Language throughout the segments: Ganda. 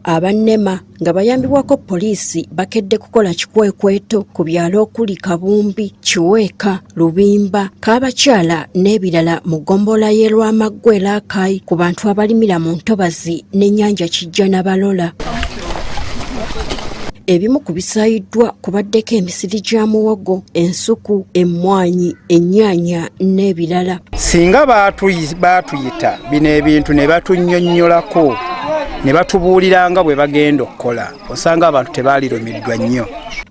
Abannema nga bayambibwako poliisi bakedde kukola kikwekweto ku byalo okuli Kabumbi, Kiweeka, Lubimba, Kaabakyala n'ebirala mu ggombolola y'e Lwamaggwa Rakai ku bantu abalimira mu ntobazi n'ennyanja Kijja na Balola. Ebimu ku bisaayiddwa kubaddeko emisiri gya muwogo, ensuku, emmwanyi, ennyaanya n'ebirala. Singa baatuyita bino ebintu ne batunnyonnyolako ne batubuulira nga bwe bagenda okukola, osanga abantu tebaalirumiddwa nnyo.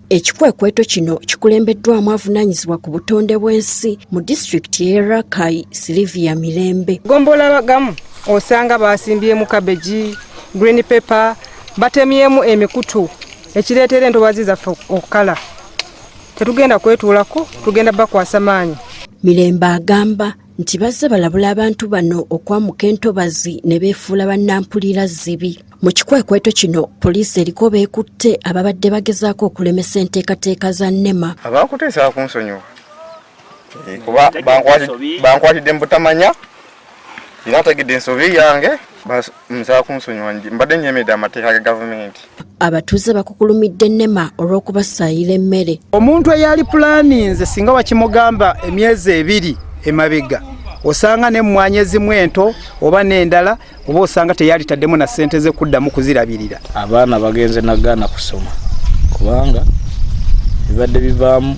Ekikwekweto kino kikulembeddwamu avunaanyizibwa ku butonde bw'ensi mu disitulikiti y'e Rakai, Sylvia Mirembe. Gombola bagamu osanga basimbyemu kabeji, green pepper, batemyemu emikutu ekireetera entobazi zaffe okukala. Tetugenda kwetuulako, tugenda bakwasa maanyi. Mirembe agamba nti bazze balabula abantu bano okwamuka entobazi ne beefuula bannampulira zibi. Mu kikwekweto kino poliisi eriko beekutte ababadde bagezaako okulemesa enteekateeka za NEMA. Abakuteesa kunsonyiwa kuba bankwatidde mu butamanya era ategedde ensobi yange nsaba kunsonyiwa mbadde nnyemedde amateeka ga gavumenti. Abatuuze bakukulumidde NEMA olw'okubasaayira emmere. Omuntu eyali pulaninze singa wakimugamba emyezi 2 emabega osanga n'emmwanyi ezimu ento oba n'endala oba osanga teyalitaddemu na ssente ze kuddamu kuzirabirira. Abaana bagenze nagaana kusoma kubanga bibadde bivaamu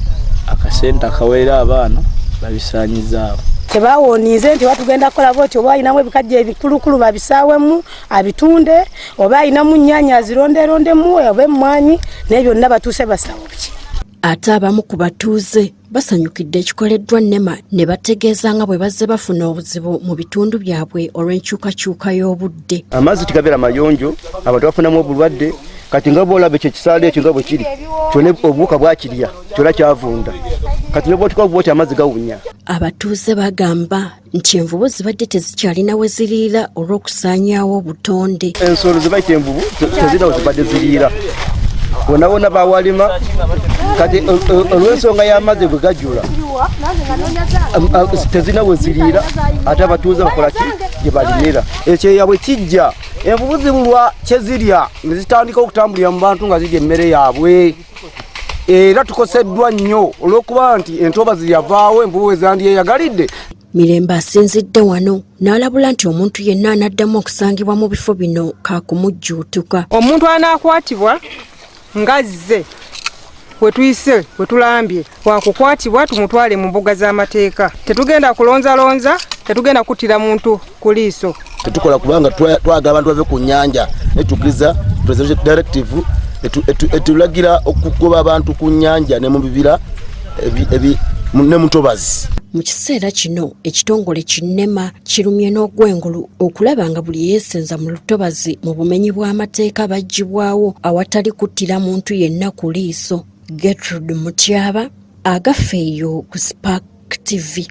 akasente akaweera abaana babisaanyizaawo. Tebawoonize nti batugenda kukola bwoti oba ayinamu ebikajja ebikulukulu babisaawemu abitunde oba ayinamu nnyaanya azironderondemu oba emmwanyi naye byonna batuuse basaawo biki. Ate abamu ku batuuze basanyukidde ekikoleddwa NEMA ne bategeeza nga bwe bazze bafuna obuzibu mu bitundu byabwe olw'enkyukakyuka y'obudde. Amazzi tigabera mayonjo, abantu bafunamu obulwadde, kati nga bw'olaba ekyo ekisaala ekyo nga bwe kiri kyonna obuwuka bwakirya kyonna kyavunda, kati ne bw'otuka bwoti amazzi gawunya. Abatuuze bagamba nti envubu zibadde tezikyalina we ziriira olw'okusaanyaawo obutonde. Ensolo ze bayita envubu tezirina we zibadde ziriira, wonna wonna bawalima, kati olw'ensonga y'amazzi bwe gajula tezirina we ziriira, ate abatuuze bakola ki gye balimira. Ekyeya bwe kijja envubu zibulwa kye zirya ne zitandika okutambulira mu bantu nga zirya emmere yaabwe. Era tukoseddwa nnyo olw'okuba nti entobazi yavaawo envubu we zandyeyagalidde. Mirembe asinzidde wano n'alabula nti omuntu yenna anaddamu okusangibwa mu bifo bino kaakumujjuutuka. Omuntu anaakwatibwa ngazze we tuyise we tulambye wakukwatibwa tumutwale mu mbuga z'amateeka. Tetugenda kulonzalonza, tetugenda kuttira muntu ku liiso. Tetukola kubanga twagala abantu bave ku nnyanja netukkiriza presidential directive etulagira okugoba abantu ku nnyanja ne mu bibira ne mu ntobazi. Mu kiseera kino ekitongole kiNEMA kirumye n'ogwengulu okulaba nga buli yeesenza mu lutobazi mu bumenyi bw'amateeka baggibwawo awatali kuttira muntu yenna ku liiso. Gertrude Mutyaba, Agafeeyo ku Spark TV.